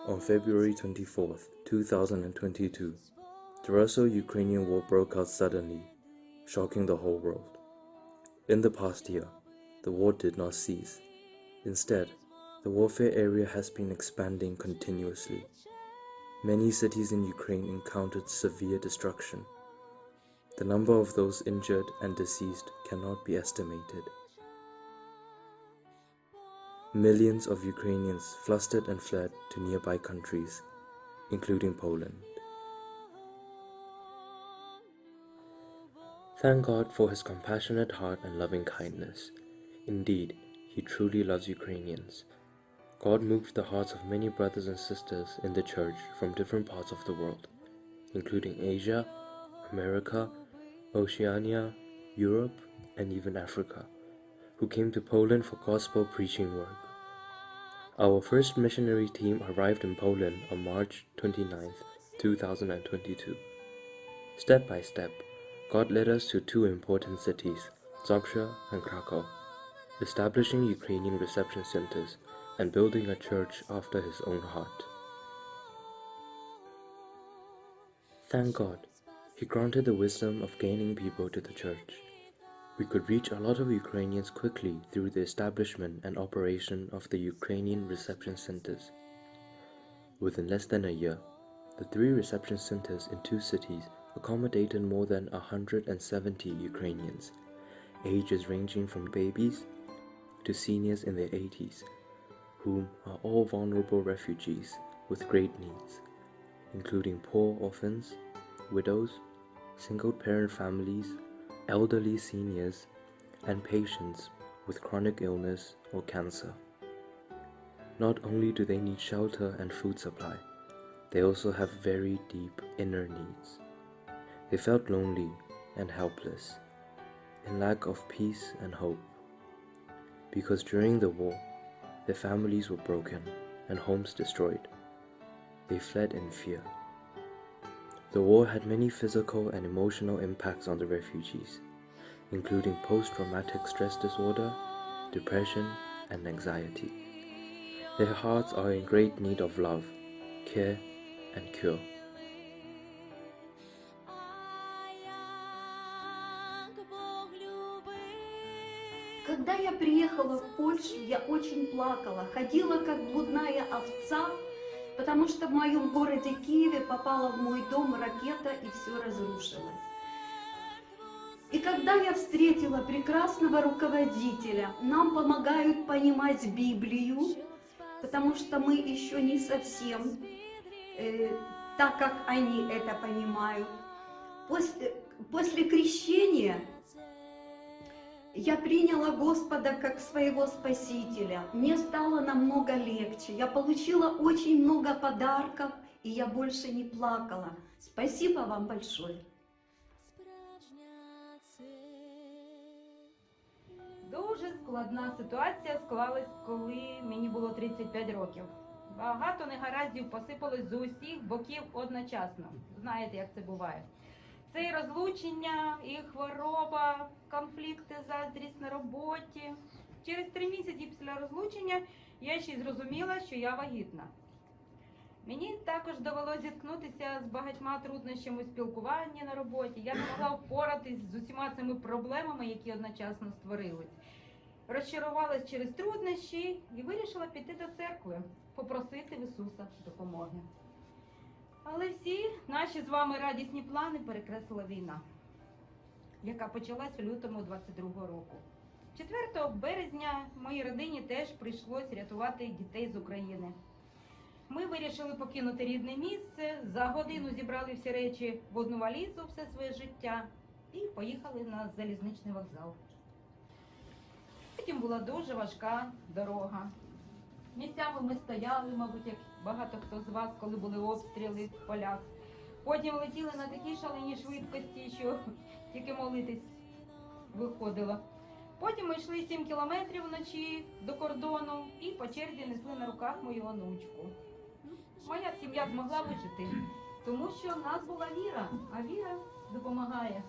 On February 24th, 2022, the Russo-Ukrainian war broke out suddenly, shocking the whole world. In the past year, the war did not cease. Instead, the warfare area has been expanding continuously. Many cities in Ukraine encountered severe destruction. The number of those injured and deceased cannot be estimated. Millions of Ukrainians flustered and fled to nearby countries, including Poland. Thank God for His compassionate heart and loving kindness. Indeed, He truly loves Ukrainians. God moved the hearts of many brothers and sisters in the church from different parts of the world, including Asia, America, Oceania, Europe, and even Africa, who came to Poland for gospel preaching work. Our first missionary team arrived in Poland on March 29, 2022. Step by step, God led us to two important cities, Zabrze and Krakow, establishing Ukrainian reception centers and building a church after His own heart. Thank God, He granted the wisdom of gaining people to the church. We could reach a lot of Ukrainians quickly through the establishment and operation of the Ukrainian reception centers. Within less than a year, the 3 reception centers in 2 cities accommodated more than 170 Ukrainians, ages ranging from babies to seniors in their 80s, whom are all vulnerable refugees with great needs, including poor orphans, widows, single-parent families, elderly seniors, and patients with chronic illness or cancer. Not only do they need shelter and food supply, they also have very deep inner needs. They felt lonely and helpless, in lack of peace and hope, because during the war, their families were broken and homes destroyed. They fled in fear. The war had many physical and emotional impacts on the refugees, including post-traumatic stress disorder, depression, and anxiety. Their hearts are in great need of love, care, and cure. Когда я приехала в Польшу, я очень плакала, ходила как блудная овца, потому что в моем городе Киеве попала в мой дом ракета и все разрушилось. И когда я встретила прекрасного руководителя, нам помогают понимать Библию, потому что мы еще не совсем так, как они это понимают. После крещения я приняла Господа как своего Спасителя. Мне стало намного легче. Я получила очень много подарков, и я больше не плакала. Спасибо вам большое. Дуже складна ситуація склалась, коли мені було 35 років. Багато негараздів посипалось з усіх боків одночасно. Знаєте, як це буває. Це і розлучення, і хвороба, конфлікти, заздрість на роботі. Через 3 місяці після розлучення я ще й зрозуміла, що я вагітна. Мені також довелося зіткнутися з багатьма труднощами у спілкуванні на роботі. Я не могла впоратись з усіма цими проблемами, які одночасно створились. Розчарувалась через труднощі і вирішила піти до церкви, попросити в Ісуса допомоги. Але всі наші з вами радісні плани перекреслила війна, яка почалась у лютому 22-го року. 4 березня моїй родині теж прийшлось рятувати дітей з України. Ми вирішили покинути рідне місце, за годину зібрали всі речі в одну валізу, все своє життя, і поїхали на залізничний вокзал. Потім була дуже важка дорога. Місцями ми стояли, мабуть, як багато хто з вас, коли були обстріли в полях. Потім летіли на такій шаленій швидкості, що тільки молитись виходило. Потім ми йшли 7 кілометрів вночі до кордону і по черзі несли на руках мою онучку. Моя сім'я змогла вижити, тому що в нас була віра, а віра допомагає.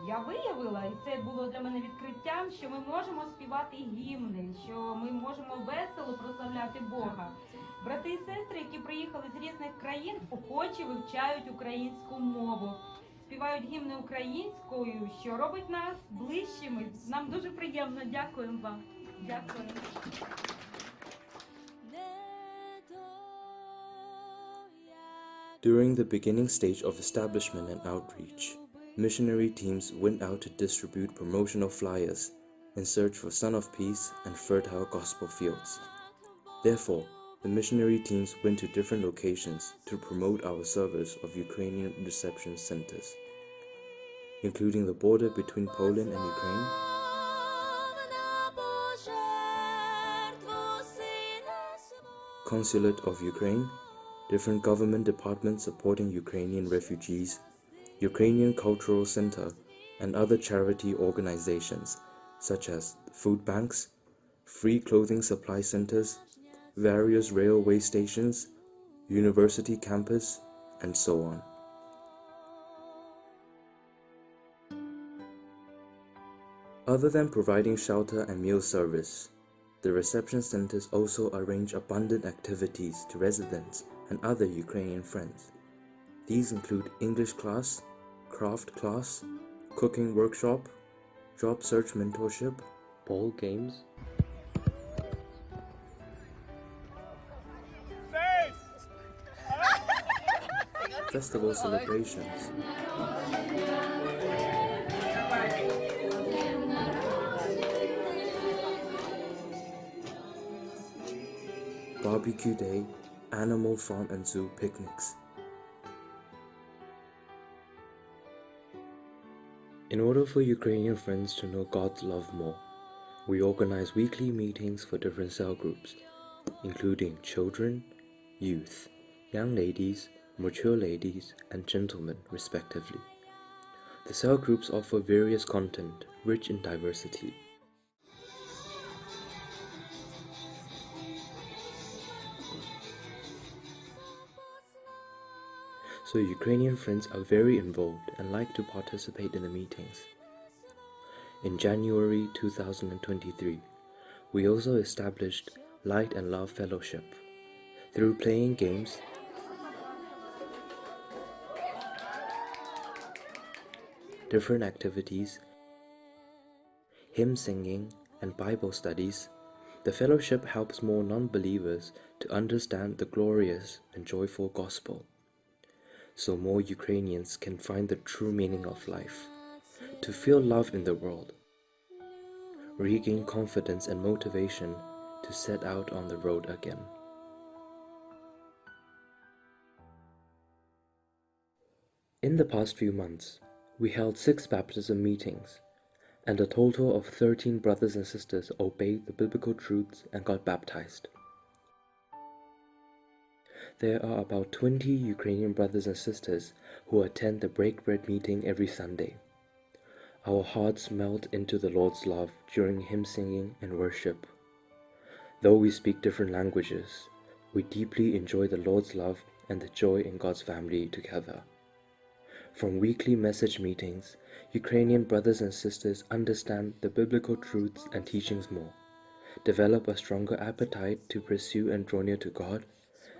я виявила, і це було для мене відкриттям, що ми можемо співати гімни, що ми можемо весело прославляти Бога. Брати і сестри, які приїхали з різних країн, охоче вивчають українську мову, співають гімни українською, що робить нас ближчими. Нам дуже приємно. Дякуємо вам. Дякую. During the beginning stage of establishment and outreach, missionary teams went out to distribute promotional flyers in search for Son of Peace and fertile gospel fields. Therefore, the missionary teams went to different locations to promote our service of Ukrainian reception centers, including the border between Poland and Ukraine, Consulate of Ukraine, different government departments supporting Ukrainian refugees, Ukrainian Cultural Center, and other charity organizations such as food banks, free clothing supply centers, various railway stations, university campus, and so on. Other than providing shelter and meal service, the reception centers also arrange abundant activities to residents and other Ukrainian friends. These include English class, craft class, cooking workshop, job search mentorship, ball games, festival celebrations, barbecue day, animal farm and zoo picnics. In order for Ukrainian friends to know God's love more, we organize weekly meetings for different cell groups, including children, youth, young ladies, mature ladies, and gentlemen, respectively. The cell groups offer various content, rich in diversity. So Ukrainian friends are very involved and like to participate in the meetings. In January 2023, we also established Light and Love Fellowship. Through playing games, different activities, hymn singing, and Bible studies, the fellowship helps more non-believers to understand the glorious and joyful gospel, so more Ukrainians can find the true meaning of life, to feel love in the world, regain confidence and motivation to set out on the road again. In the past few months, we held 6 baptism meetings, and a total of 13 brothers and sisters obeyed the biblical truths and got baptized. There are about 20 Ukrainian brothers and sisters who attend the Break Bread meeting every Sunday. Our hearts melt into the Lord's love during hymn singing and worship. Though we speak different languages, we deeply enjoy the Lord's love and the joy in God's family together. From weekly message meetings, Ukrainian brothers and sisters understand the biblical truths and teachings more, develop a stronger appetite to pursue and draw near to God,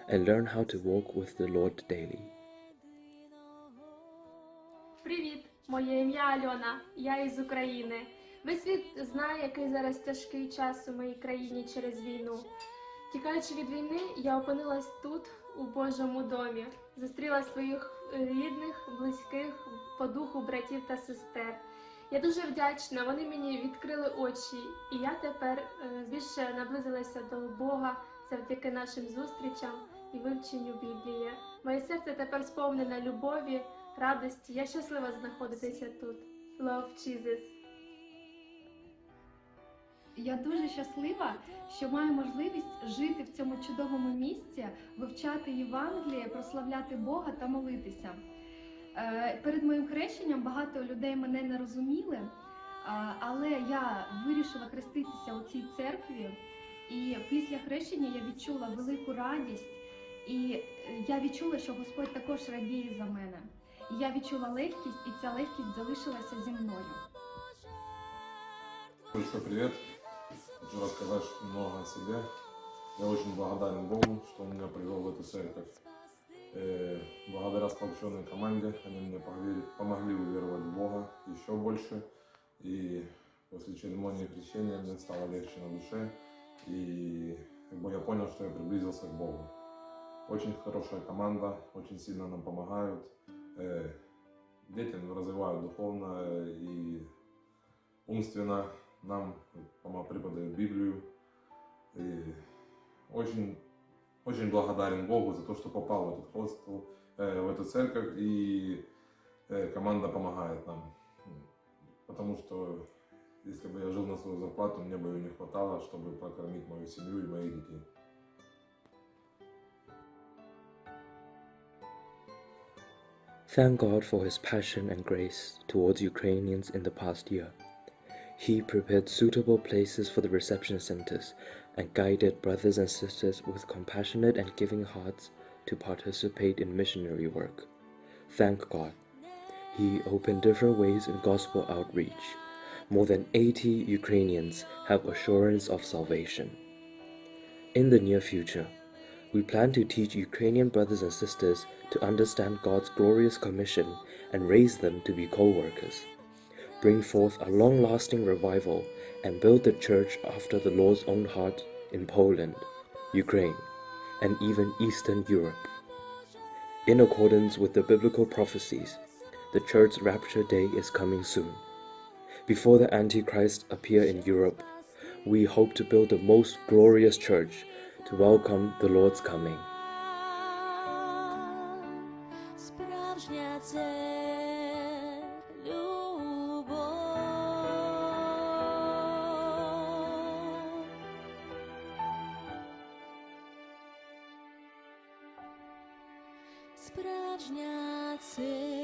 and learn how to walk with the Lord daily. Привіт, моє ім'я Альона, я із України. Весь світ знає, який зараз тяжкий час у моїй країні через війну. Тікаючи від війни, я опинилась тут, у Божому домі. Зустріла своїх рідних, близьких, по духу братів та сестер. Я дуже вдячна, вони мені відкрили очі, і я тепер більше наблизилася до Бога завдяки нашим зустрічам і вивченню Біблії. Моє серце тепер сповнене любові, радості. Я щаслива знаходитися тут. Love Jesus. Я дуже щаслива, що маю можливість жити в цьому чудовому місці, вивчати Євангеліє, прославляти Бога та молитися. Перед моїм хрещенням багато людей мене не розуміли, але я вирішила хреститися у цій церкві. І після хрещення я відчула велику радість, і я відчула, що Господь також радіє за мене. І я відчула легкість, і ця легкість залишилася зі мною. Большой привет. Хочу рассказать много о себе. Я очень благодарен Богу, что Он меня привел в эту церковь. Благодаря сплоченной команде они мне помогли уверовать в Бога еще больше. И после церемонии крещения мне стало легче на душе. И я понял, что я приблизился к Богу. Очень хорошая команда, очень сильно нам помогают. Дети развивают духовно и умственно. Нам преподают Библию. И очень благодарен Богу за то, что попал в этот хостел, в эту церковь, и команда помогает нам. Потому что если бы я жил на свою зарплату, мне бы ее не хватало, чтобы прокормить мою семью и моих детей. Thank God for His passion and grace towards Ukrainians in the past year. He prepared suitable places for the reception centers and guided brothers and sisters with compassionate and giving hearts to participate in missionary work. Thank God. He opened different ways in gospel outreach. More than 80 Ukrainians have assurance of salvation. In the near future, we plan to teach Ukrainian brothers and sisters to understand God's glorious commission and raise them to be co-workers. Bring forth a long-lasting revival and build the church after the Lord's own heart in Poland, Ukraine, and even Eastern Europe. In accordance with the biblical prophecies, the church's rapture day is coming soon. Before the Antichrist appear in Europe, we hope to build the most glorious church to welcome the Lord's coming. Справжня це любов. Справжня це